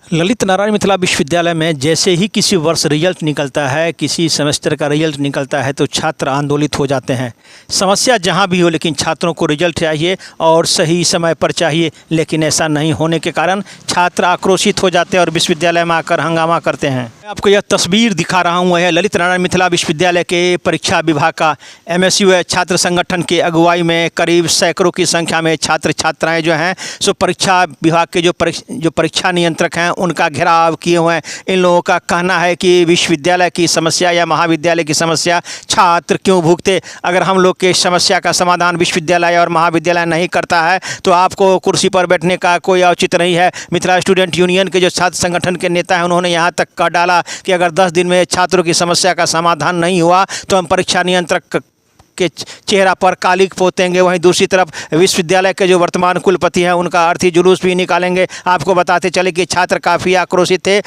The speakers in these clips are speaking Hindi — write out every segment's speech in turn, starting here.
ललित नारायण मिथिला विश्वविद्यालय में जैसे ही किसी वर्ष रिजल्ट निकलता है, किसी सेमेस्टर का रिजल्ट निकलता है तो छात्र आंदोलित हो जाते हैं। समस्या जहां भी हो, लेकिन छात्रों को रिजल्ट चाहिए और सही समय पर चाहिए। लेकिन ऐसा नहीं होने के कारण छात्र आक्रोशित हो जाते हैं और विश्वविद्यालय में आकर हंगामा करते हैं। मैं आपको यह तस्वीर दिखा रहा हूँ, है ललित नारायण मिथिला विश्वविद्यालय के परीक्षा विभाग का। MSU छात्र संगठन के अगुवाई में करीब सैकड़ों की संख्या में छात्र छात्राएँ जो हैं सो परीक्षा विभाग के जो परीक्षा नियंत्रक हैं उनका घेराव किए हुए हैं। इन लोगों का कहना है कि विश्वविद्यालय की समस्या या महाविद्यालय की समस्या छात्र क्यों भुगते। अगर हम लोग के समस्या का समाधान विश्वविद्यालय और महाविद्यालय नहीं करता है तो आपको कुर्सी पर बैठने का कोई औचित्य नहीं है। मिथिला स्टूडेंट यूनियन के जो छात्र संगठन के नेता हैं उन्होंने यहाँ तक कह डाला कि अगर 10 दिन में छात्रों की समस्या का समाधान नहीं हुआ तो हम परीक्षा नियंत्रक के चेहरा पर कालिक पोतेंगे। वहीं दूसरी तरफ विश्वविद्यालय के जो वर्तमान कुलपति हैं उनका अर्थी जुलूस भी निकालेंगे। आपको बताते चले कि छात्र काफ़ी आक्रोशित थे।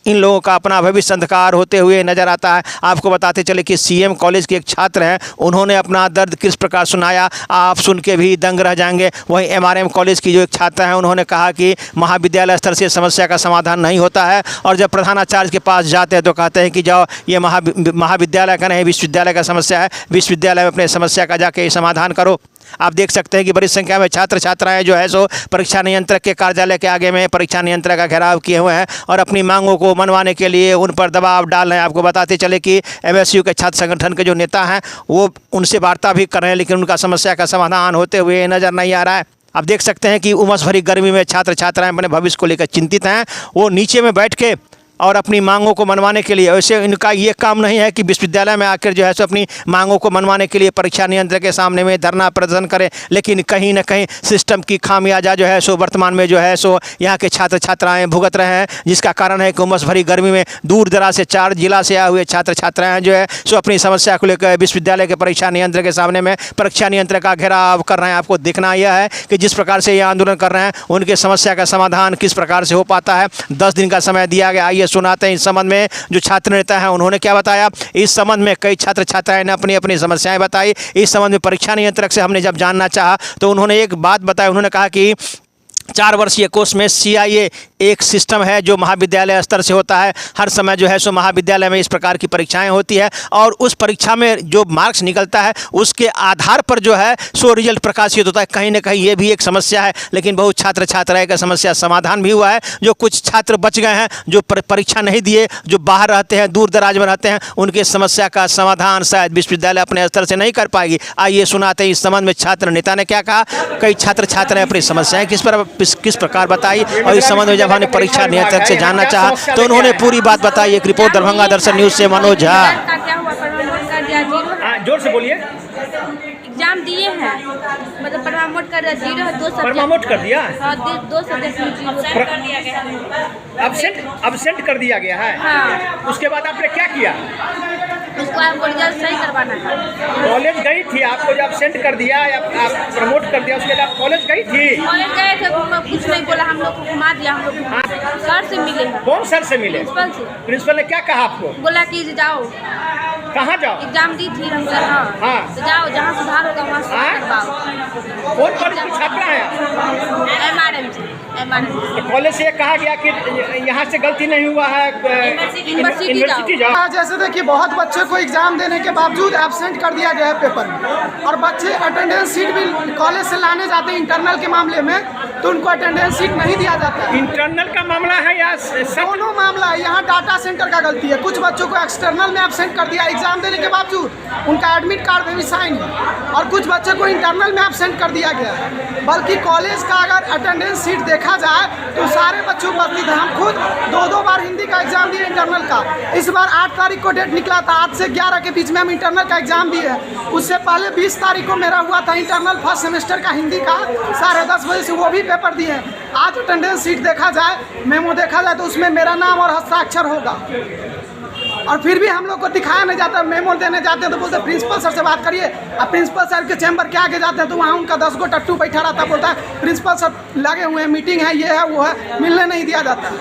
इन लोगों का अपना भविष्य अंधकार होते हुए नजर आता है। आपको बताते चले कि CM कॉलेज के एक छात्र हैं, उन्होंने अपना दर्द किस प्रकार सुनाया, आप सुन के भी दंग रह जाएंगे। वहीं MRM कॉलेज की जो एक छात्र हैं उन्होंने कहा कि महाविद्यालय स्तर से समस्या का समाधान नहीं होता है और जब प्रधानाचार्य के पास जाते हैं तो कहते हैं कि जाओ ये महाविद्यालय का नहीं विश्वविद्यालय का समस्या है, विश्वविद्यालय में अपने समस्या का जाके समाधान करो। आप देख सकते हैं कि बड़ी संख्या में छात्र छात्राएं जो है सो परीक्षा नियंत्रक के कार्यालय के आगे में परीक्षा नियंत्रक का घेराव किए हुए हैं और अपनी मांगों को मनवाने के लिए उन पर दबाव डाल रहे हैं। आपको बताते चले कि MSU के छात्र संगठन के जो नेता हैं वो उनसे वार्ता भी कर रहे हैं, लेकिन उनका समस्या का समाधान होते हुए नज़र नहीं आ रहा है। आप देख सकते हैं कि उमस भरी गर्मी में छात्र छात्राएं अपने भविष्य को लेकर चिंतित हैं। वो नीचे में बैठ के और अपनी मांगों को मनवाने के लिए, वैसे इनका ये काम नहीं है कि विश्वविद्यालय में आकर जो है सो अपनी मांगों को मनवाने के लिए परीक्षा नियंत्रक के सामने में धरना प्रदर्शन करें, लेकिन कहीं ना कहीं सिस्टम की खामियाजा जो है सो वर्तमान में जो है सो यहाँ के छात्र छात्राएं भुगत रहे हैं, जिसका कारण है कि उमस भरी गर्मी में दूर दराज से 4 जिला से आए हुए छात्र छात्राएँ जो है सो अपनी समस्या को लेकर विश्वविद्यालय के परीक्षा नियंत्रक के सामने में परीक्षा नियंत्रक का घेराव कर रहे हैं। आपको देखना यह है कि जिस प्रकार से ये आंदोलन कर रहे हैं उनके समस्या का समाधान किस प्रकार से हो पाता है। 10 दिन का समय दिया गया। आइए सुनाते हैं इस संबंध में जो छात्र नेता हैं उन्होंने क्या बताया। इस संबंध में कई छात्र छात्राएं ने अपनी अपनी समस्याएं बताई। इस संबंध में परीक्षा नियंत्रक से हमने जब जानना चाहा तो उन्होंने एक बात बताई। उन्होंने कहा कि 4 वर्षीय कोर्स में CIA एक सिस्टम है जो महाविद्यालय स्तर से होता है। हर समय जो है सो महाविद्यालय में इस प्रकार की परीक्षाएं होती है और उस परीक्षा में जो मार्क्स निकलता है उसके आधार पर जो है सो रिजल्ट प्रकाशित होता है। कहीं ना कहीं ये भी एक समस्या है, लेकिन बहुत छात्र छात्राएं का समस्या समाधान भी हुआ है। जो कुछ छात्र बच गए हैं, जो परीक्षा नहीं दिए, जो बाहर रहते हैं, दूर दराज में रहते हैं, उनके समस्या का समाधान शायद विश्वविद्यालय अपने स्तर से नहीं कर पाएगी। आइए सुनाते हैं इस संबंध में छात्र नेता ने क्या कहा। कई छात्र छात्राएं अपनी समस्याएं किस प्रकार बताई और इस संबंध में जब हमने परीक्षा नियंत्रक से जानना चाहा तो उन्होंने पूरी बात बताई। एक रिपोर्ट दरभंगा दर्शन न्यूज से मनोज झा। जोर से बोलिए। एग्जाम दिए हैं, मतलब प्रमोट कर दिया, 0 है, 2 सब्जेक्ट प्रमोट कर दिया। हाँ, 2 सब्जेक्ट में 0 कर दिया गया है। अब्सेंट कर दिया गया है। हाँ। उसके बाद आपने क्या किया? उसको आपको रिजल्ट सही करवाना है। कॉलेज गई थी, आपको जब अब्सेंट कर दिया या आप प्रमोट कर दिया उसके बाद कॉलेज गई थी? कॉलेज गए थे, कुछ नहीं बोला, हम लोग को घुमा दिया। हम लोग सर से मिले हैं। कौन सर से मिले? प्रिंसिपल से। प्रिंसिपल ने क्या कहा आपको? बोला कि जाओ। कहाँ जाओ? एग्जाम दी थी हम सर। हाँ, तो जाओ, जहाँ सुधार होगा वहाँ सुधार करवाओ। कौन कॉलेज की छात्रा है? MRM से। तो कॉलेज से कहा गया कि यहाँ से गलती नहीं हुआ है, यूनिवर्सिटी जाओ। जैसे देखिए, बहुत बच्चे को एग्जाम देने के बावजूद एब्सेंट कर दिया गया है पेपर में, और बच्चे अटेंडेंस सीट भी कॉलेज से लाने जाते हैं इंटरनल के मामले में तो उनको अटेंडेंस सीट नहीं दिया जाता है। इंटरनल का मामला है या दोनों मामला है। यहाँ डाटा सेंटर का गलती है। कुछ बच्चों को एक्सटर्नल में एब्सेंट कर दिया एग्जाम देने के बावजूद, उनका एडमिट कार्ड में भी साइन है, और कुछ बच्चों को इंटरनल में एब्सेंट कर दिया गया है। बल्कि कॉलेज का अगर अटेंडेंस सीट देखा जाए तो सारे बच्चे उपस्थित हैं। हम खुद 2 बार हिंदी का एग्जाम दिए इंटरनल का। इस बार 8 तारीख को डेट निकला था, 8 से 11 के बीच में हम इंटरनल का एग्जाम दिए हैं। उससे पहले 20 तारीख को मेरा हुआ था इंटरनल फर्स्ट सेमेस्टर का हिंदी का, 10:30 बजे से वो भी पेपर दिए हैं। आज अटेंडेंस सीट देखा जाए, मेमो देखा जाए तो उसमें मेरा नाम और हस्ताक्षर होगा, और फिर भी हम लोग को दिखाया नहीं जाता। मेमो देने जाते हैं तो बोलते प्रिंसिपल सर से बात करिए। अब प्रिंसिपल सर के चैम्बर के आगे जाते हैं तो वहाँ उनका 10 गो टट्टू बैठा रहता, बोलता है प्रिंसिपल सर लगे हुए हैं, मीटिंग है, ये है वो है, मिलने नहीं दिया जाता।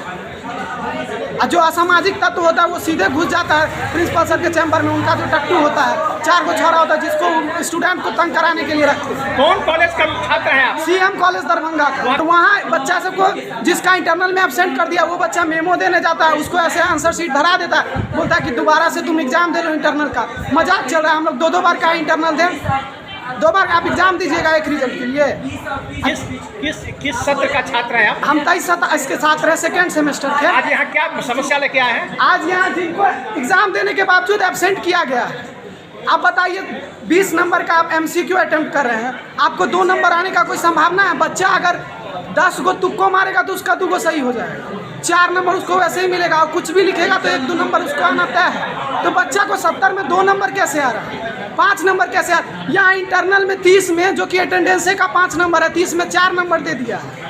और जो असामाजिक तत्व होता है वो सीधे घुस जाता है प्रिंसिपल सर के चैम्बर में। उनका जो टट्टू होता है, 4 गो छोरा होता है जिसको स्टूडेंट को तंग कराने के लिए रखते हैं। कौन कॉलेज का छात्र है आप? CM कॉलेज दरभंगा का। तो वहाँ बच्चा सबको जिसका इंटरनल में एब्सेंट कर दिया वो बच्चा मेमो देने जाता है, उसको ऐसे आंसर शीट धरा देता है, बोलता है कि दोबारा से तुम एग्जाम दे लो इंटरनल का। मजाक चल रहा है, हम लोग 2-2 बार का इंटरनल दें, 2 बार आप एग्जाम दीजिएगा एक रिजल्ट के लिए। किस सत्र का छात्र है आप? हम 23 के छात्र हैं, 2nd सेमेस्टर के। आज यहाँ क्या समस्या लेके आए हैं? आज यहाँ जिनको एग्जाम देने के बावजूद एब्सेंट किया गया है। आप बताइए 20 नंबर का आप MCQ अटेम्प्ट कर रहे हैं, आपको 2 नंबर आने का कोई संभावना है? बच्चा अगर 10 गो तुक्को मारेगा तो उसका 2 गो सही हो जाएगा, 4 नंबर उसको वैसे ही मिलेगा, और कुछ भी लिखेगा तो 1-2 नंबर उसको आना तय है। तो बच्चा को 70 में 2 नंबर कैसे आ रहा है, 5 नंबर कैसे आ रहा है? यहाँ इंटरनल में 30 में, जो कि अटेंडेंस का 5 नंबर है, 30 में 4 नंबर दे दिया है।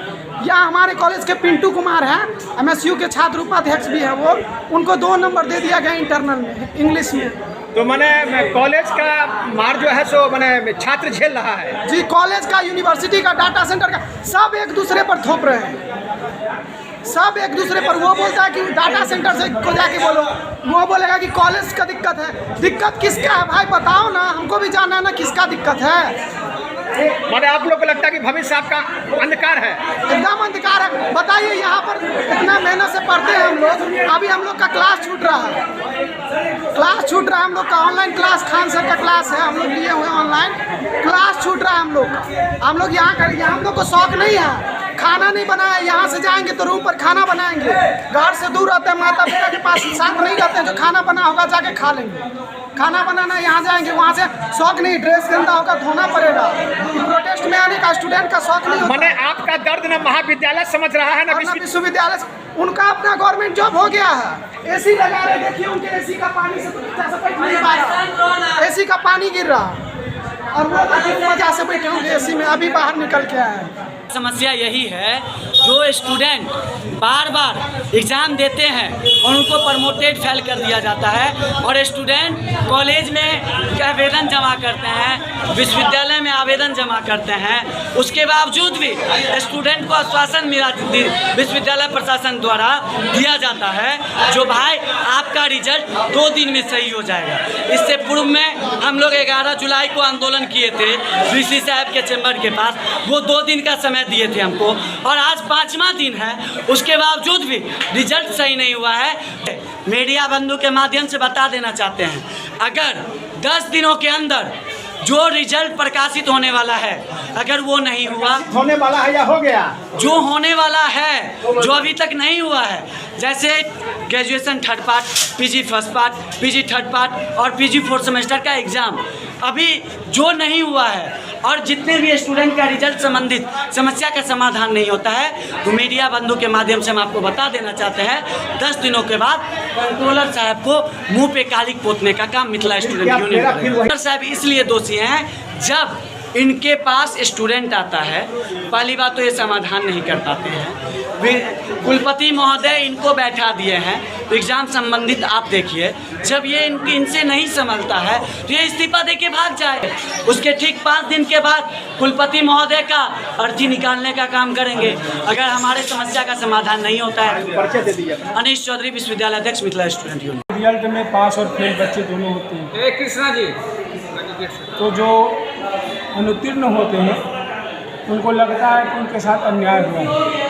यहाँ हमारे कॉलेज के पिंटू कुमार हैं, MSU के छात्र उपाध्यक्ष भी हैं वो, उनको 2 नंबर दे दिया गया इंटरनल में इंग्लिश में। तो मैंने कॉलेज का मार जो है सो मैंने छात्र झेल रहा है जी। कॉलेज का, यूनिवर्सिटी का, डाटा सेंटर का, सब एक दूसरे पर थोप रहे हैं, सब एक दूसरे पर। वो बोलता है कि डाटा सेंटर से को जाके बोलो, वो बोलेगा कि कॉलेज का दिक्कत है। दिक्कत किसका है भाई बताओ ना, हमको भी जानना है ना किसका दिक्कत है। मैंने आप लोग को लगता है कि भविष्य आपका अंधकार है? एकदम अंधकार है। बताइए यहाँ पर इतना मेहनत से पढ़ते हैं हम लोग, अभी हम लोग का क्लास छूट रहा है, क्लास छूट रहा है हम लोग का। ऑनलाइन क्लास खान सर का क्लास है, हम लोग लिए हुए ऑनलाइन क्लास छूट रहा है हम लोग का। हम लोग यहाँ करेंगे, हम लोग को शौक नहीं है, खाना नहीं बनाया, यहाँ से जाएंगे तो रूम पर खाना बनाएंगे। घर से दूर रहते हैं, माता पिता के पास साथ नहीं रहते हैं, जो खाना बना होगा जाके खा लेंगे। खाना बनाना यहाँ जाएंगे, वहाँ से शौक नहीं, ड्रेस गंदा होगा धोना पड़ेगा। प्रोटेस्ट में आने का स्टूडेंट का शौक नहीं होता। मैंने आपका दर्द ना महाविद्यालय समझ रहा है ना विश्वविद्यालय। उनका अपना गवर्नमेंट जॉब हो गया है, AC लगा रहे, देखिए उनके AC का पानी से तो बच्चा से बैठ नहीं पा रहा, AC का पानी गिर रहा, और वो मजा से बैठे होंगे AC में, अभी बाहर निकल के आए हैं। समस्या यही है, जो स्टूडेंट बार बार एग्ज़ाम देते हैं और उनको प्रमोटेड फेल कर दिया जाता है, और स्टूडेंट कॉलेज में आवेदन जमा करते हैं, विश्वविद्यालय में आवेदन जमा करते हैं, उसके बावजूद भी स्टूडेंट को आश्वासन मिला विश्वविद्यालय प्रशासन द्वारा दिया जाता है, जो भाई आपका रिजल्ट 2 दिन में सही हो जाएगा। इससे पूर्व में हम लोग 11 जुलाई को आंदोलन किए थे VC साहब के चैम्बर के पास, वो 2 दिन का समय दिए थे हमको, और आज 5वां दिन है, उसके बावजूद भी रिजल्ट सही नहीं हुआ है। मीडिया बंधु के माध्यम से बता देना चाहते हैं, अगर 10 दिनों के अंदर जो रिजल्ट प्रकाशित होने वाला है, अगर वो नहीं हुआ, होने वाला है या हो गया, जो होने वाला है, जो अभी तक नहीं हुआ है, जैसे graduation 3rd part, PG 1st part, PG 3rd part और PG 4th सेमेस्टर का एग्ज़ाम अभी जो नहीं हुआ है, और जितने भी स्टूडेंट का रिजल्ट संबंधित समस्या का समाधान नहीं होता है, तो मीडिया बंधु के माध्यम से हम आपको बता देना चाहते हैं, 10 दिनों के बाद कंट्रोलर साहब को मुंह पे कालिक पोतने का काम मिथिला स्टूडेंट यूनियन कंट्रोलर साहब इसलिए दोषी हैं, जब इनके पास स्टूडेंट आता है, पहली बात तो ये समाधान नहीं कर पाते हैं। कुलपति महोदय इनको बैठा दिए हैं, तो एग्ज़ाम संबंधित आप देखिए, जब ये इनसे नहीं संभलता है तो ये इस्तीफा दे के भाग जाए। उसके ठीक 5 दिन के बाद कुलपति महोदय का अर्जी निकालने का काम करेंगे, अगर हमारे समस्या का समाधान नहीं होता है। अनीश चौधरी, विश्वविद्यालय अध्यक्ष, मिथिला स्टूडेंट यूनियन। रिजल्ट में पास और फेल बच्चे दोनों होते हैं। कृष्णा जी, तो जो अनुत्तीर्ण होते हैं उनको लगता है कि उनके साथ अन्याय हुआ है।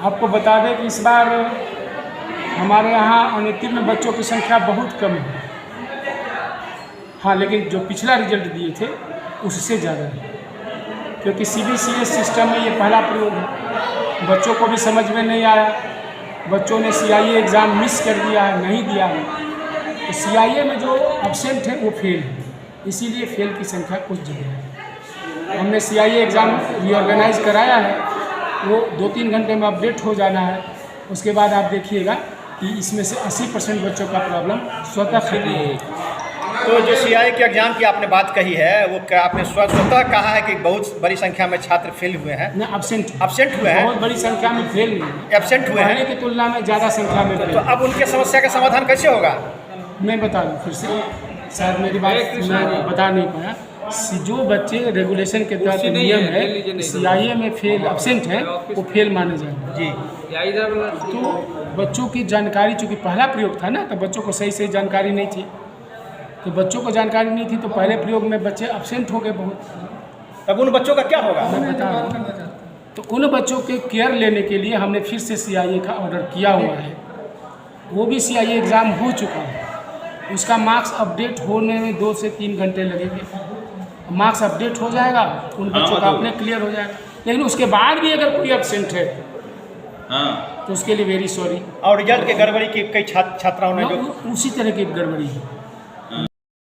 आपको बता दें कि इस बार हमारे यहाँ अनुत्तीर्ण बच्चों की संख्या बहुत कम है। हाँ, लेकिन जो पिछला रिजल्ट दिए थे उससे ज़्यादा है, क्योंकि CBCS सिस्टम में ये पहला प्रयोग है। बच्चों को भी समझ में नहीं आया, बच्चों ने CIA एग्ज़ाम मिस कर दिया है, नहीं दिया है, तो CIA में जो एब्सेंट है वो फेल है, इसीलिए फेल की संख्या कुछ ज़्यादा है। हमने CIA एग्ज़ाम रीऑर्गेनाइज कराया है, वो 2-3 घंटे में अपडेट हो जाना है। उसके बाद आप देखिएगा कि इसमें से 80% बच्चों का प्रॉब्लम स्वतः खत्म है। तो जो CIA के एग्जाम की आपने बात कही है, वो क्या आपने स्वतः कहा है कि बहुत बड़ी संख्या में छात्र फेल हुए हैं? ना, एब्सेंट हुए हैं, बहुत बड़ी संख्या में फेल नहीं, एब्सेंट हुए हैं, पहले की तुलना में ज़्यादा संख्या में। तो अब उनके समस्या का समाधान कैसे होगा? मैं बता दूँ फिर से, शायद मेरी बात मैं बता नहीं पाया। जो बच्चे रेगुलेशन के तहत नियम है CIA में फेल एब्सेंट है वो फेल माने जाएंगे जी। तो बच्चों की जानकारी, चूँकि पहला प्रयोग था ना, तो बच्चों को सही जानकारी नहीं थी, तो बच्चों को जानकारी नहीं थी तो पहले प्रयोग में बच्चे एब्सेंट हो गए बहुत। तब उन बच्चों का क्या होगा? मैं बता रहा हूँ, तो उन बच्चों के केयर लेने के लिए हमने फिर से CIA का ऑर्डर किया हुआ है। वो भी CIA एग्ज़ाम हो चुका है, उसका मार्क्स अपडेट होने में 2 से 3 घंटे लगेंगे। मार्क्स अपडेट हो जाएगा, उन बच्चों का अपने क्लियर हो जाएगा। लेकिन उसके बाद भी अगर कोई एब्सेंट है तो उसके लिए वेरी सॉरी। और रिजल्ट के गड़बड़ी की कई छात्राओं ने जो उसी तरह की गड़बड़ी है।